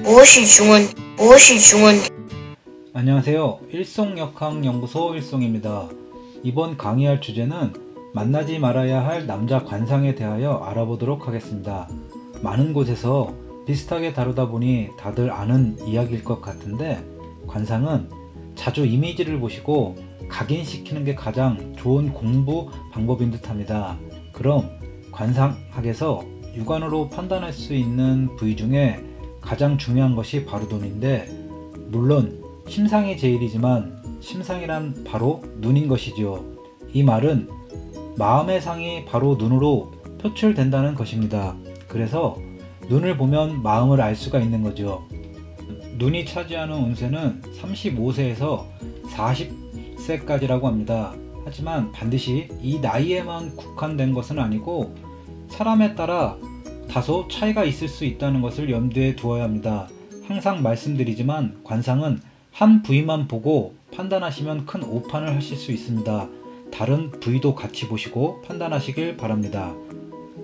무엇이 중은 안녕하세요. 일송역학연구소 일송입니다. 이번 강의할 주제는 만나지 말아야 할 남자 관상에 대하여 알아보도록 하겠습니다. 많은 곳에서 비슷하게 다루다 보니 다들 아는 이야기일 것 같은데, 관상은 자주 이미지를 보시고 각인시키는 게 가장 좋은 공부 방법인 듯 합니다. 그럼 관상학에서 육안으로 판단할 수 있는 부위 중에 가장 중요한 것이 바로 눈인데, 물론 심상이 제일이지만 심상이란 바로 눈인 것이지요. 이 말은 마음의 상이 바로 눈으로 표출된다는 것입니다. 그래서 눈을 보면 마음을 알 수가 있는 거죠. 눈이 차지하는 운세는 35세에서 40세까지라고 합니다. 하지만 반드시 이 나이에만 국한된 것은 아니고 사람에 따라 다소 차이가 있을 수 있다는 것을 염두에 두어야 합니다. 항상 말씀드리지만 관상은 한 부위만 보고 판단하시면 큰 오판을 하실 수 있습니다. 다른 부위도 같이 보시고 판단하시길 바랍니다.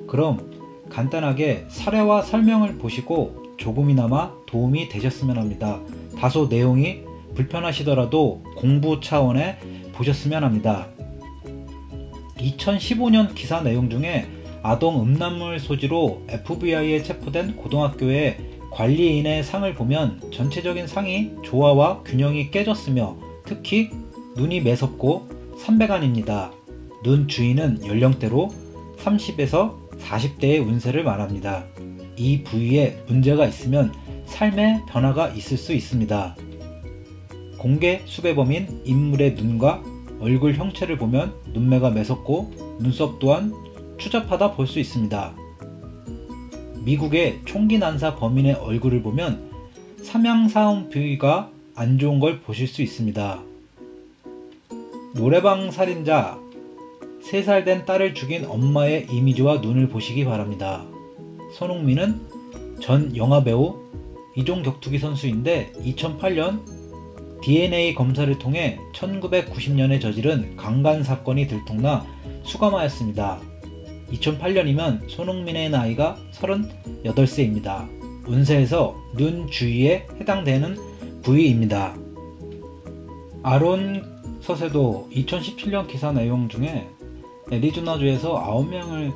그럼 간단하게 사례와 설명을 보시고 조금이나마 도움이 되셨으면 합니다. 다소 내용이 불편하시더라도 공부 차원에 보셨으면 합니다. 2015년 기사 내용 중에 아동 음란물 소지로 FBI에 체포된 고등학교의 관리인의 상을 보면 전체적인 상이 조화와 균형이 깨졌으며 특히 눈이 매섭고 삼백안입니다. 눈 주위는 연령대로 30에서 40대의 운세를 말합니다. 이 부위에 문제가 있으면 삶의 변화가 있을 수 있습니다. 공개 수배범인 인물의 눈과 얼굴 형체를 보면 눈매가 매섭고 눈썹 또한 추잡하다 볼 수 있습니다. 미국의 총기 난사 범인의 얼굴을 보면 삼양사음 부위가 안 좋은 걸 보실 수 있습니다. 노래방 살인자, 3살 된 딸을 죽인 엄마의 이미지와 눈을 보시기 바랍니다. 손흥민은 전 영화배우 이종격투기 선수인데 2008년 DNA 검사를 통해 1990년에 저지른 강간 사건이 들통나 수감하였습니다. 2008년이면 손흥민의 나이가 38세입니다. 운세에서 눈 주위에 해당되는 부위입니다. 아론 서세도 2017년 기사 내용 중에 애리조나주에서 9명을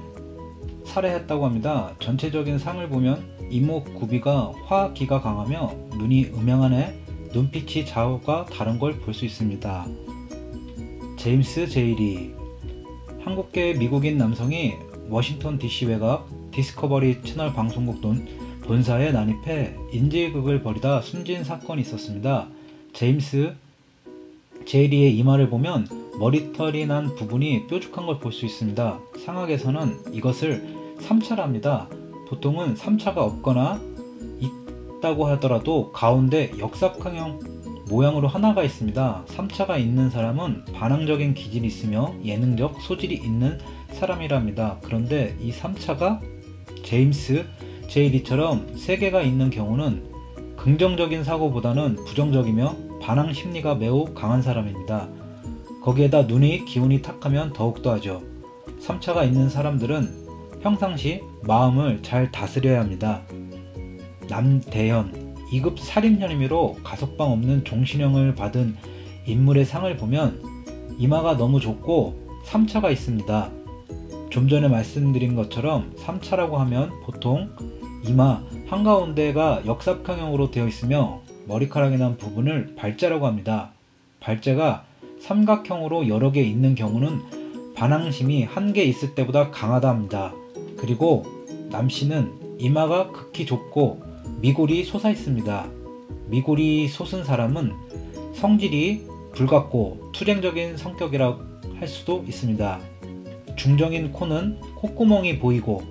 살해했다고 합니다. 전체적인 상을 보면 이목구비가 화기가 강하며 눈이 음영한 애, 눈빛이 좌우가 다른 걸 볼 수 있습니다. 제임스 제일이 한국계 미국인 남성이 워싱턴 DC 외곽 디스커버리 채널 방송국 본사에 난입해 인질극을 벌이다 숨진 사건이 있었습니다. 제임스 제일이의 이마를 보면 머리털이 난 부분이 뾰족한 걸 볼 수 있습니다. 상학에서는 이것을 3차라 합니다. 보통은 3차가 없거나 있다고 하더라도 가운데 역삼각형 모양으로 하나가 있습니다. 3차가 있는 사람은 반항적인 기질이 있으며 예능적 소질이 있는 사람이랍니다. 그런데 이 3차가 제임스 제이리처럼 3개가 있는 경우는 긍정적인 사고보다는 부정적이며 반항 심리가 매우 강한 사람입니다. 거기에다 눈이 기운이 탁하면 더욱더 하죠. 3차가 있는 사람들은 평상시 마음을 잘 다스려야 합니다. 남대현 2급 살인 혐의로 가석방 없는 종신형을 받은 인물의 상을 보면 이마가 너무 좁고 3차가 있습니다. 좀 전에 말씀드린 것처럼 3차라고 하면 보통 이마 한가운데가 역삼각형으로 되어 있으며 머리카락이 난 부분을 발자라고 합니다. 발자가 삼각형으로 여러 개 있는 경우는 반항심이 1개 있을 때보다 강하다 합니다. 그리고 남씨는 이마가 극히 좁고 미골이 솟아 있습니다. 미골이 솟은 사람은 성질이 불같고 투쟁적인 성격이라 할 수도 있습니다. 중정인 코는 콧구멍이 보이고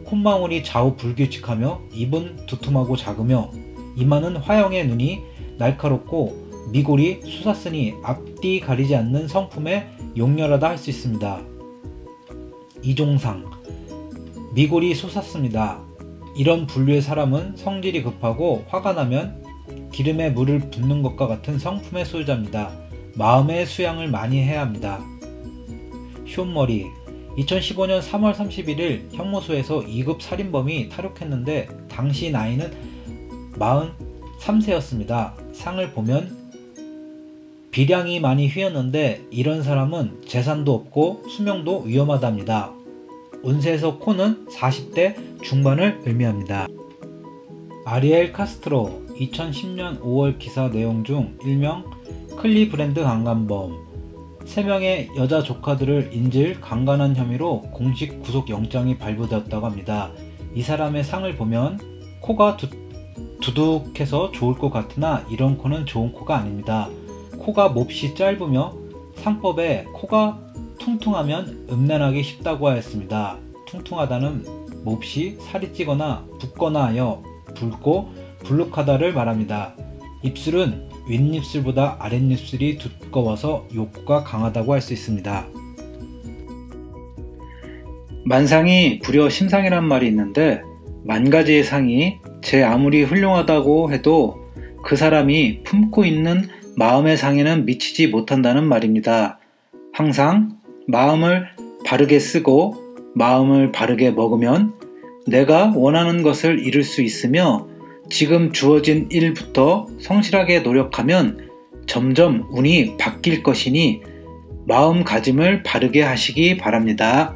콧망울이 좌우 불규칙하며 입은 두툼하고 작으며 이마는 화형의 눈이 날카롭고 미골이 솟았으니 앞뒤 가리지 않는 성품에 용렬하다 할 수 있습니다. 이종상 미골이 솟았습니다. 이런 분류의 사람은 성질이 급하고 화가 나면 기름에 물을 붓는 것과 같은 성품의 소유자입니다. 마음의 수양을 많이 해야 합니다. 쇼머리 2015년 3월 31일 형무소에서 2급 살인범이 탈옥했는데 당시 나이는 43세였습니다. 상을 보면 비량이 많이 휘었는데 이런 사람은 재산도 없고 수명도 위험하답니다. 운세에서 코는 40대 중반을 의미합니다. 아리엘 카스트로 2010년 5월 기사 내용 중 일명 클리브랜드 강간범 3명의 여자 조카들을 인질 강간한 혐의로 공식 구속영장이 발부되었다고 합니다. 이 사람의 상을 보면 코가 두둑해서 좋을 것 같으나 이런 코는 좋은 코가 아닙니다. 코가 몹시 짧으며 상법에 코가 퉁퉁하면 음란하기 쉽다고 하였습니다. 퉁퉁하다는 몹시 살이 찌거나 붓거나 하여 붉고 불룩하다를 말합니다. 입술은 윗입술보다 아랫입술이 두꺼워서 욕구가 강하다고 할 수 있습니다. 만상이 불여 심상이란 말이 있는데 만가지의 상이 제 아무리 훌륭하다고 해도 그 사람이 품고 있는 마음의 상에는 미치지 못한다는 말입니다. 항상 마음을 바르게 쓰고 마음을 바르게 먹으면 내가 원하는 것을 이룰 수 있으며 지금 주어진 일부터 성실하게 노력하면 점점 운이 바뀔 것이니 마음가짐을 바르게 하시기 바랍니다.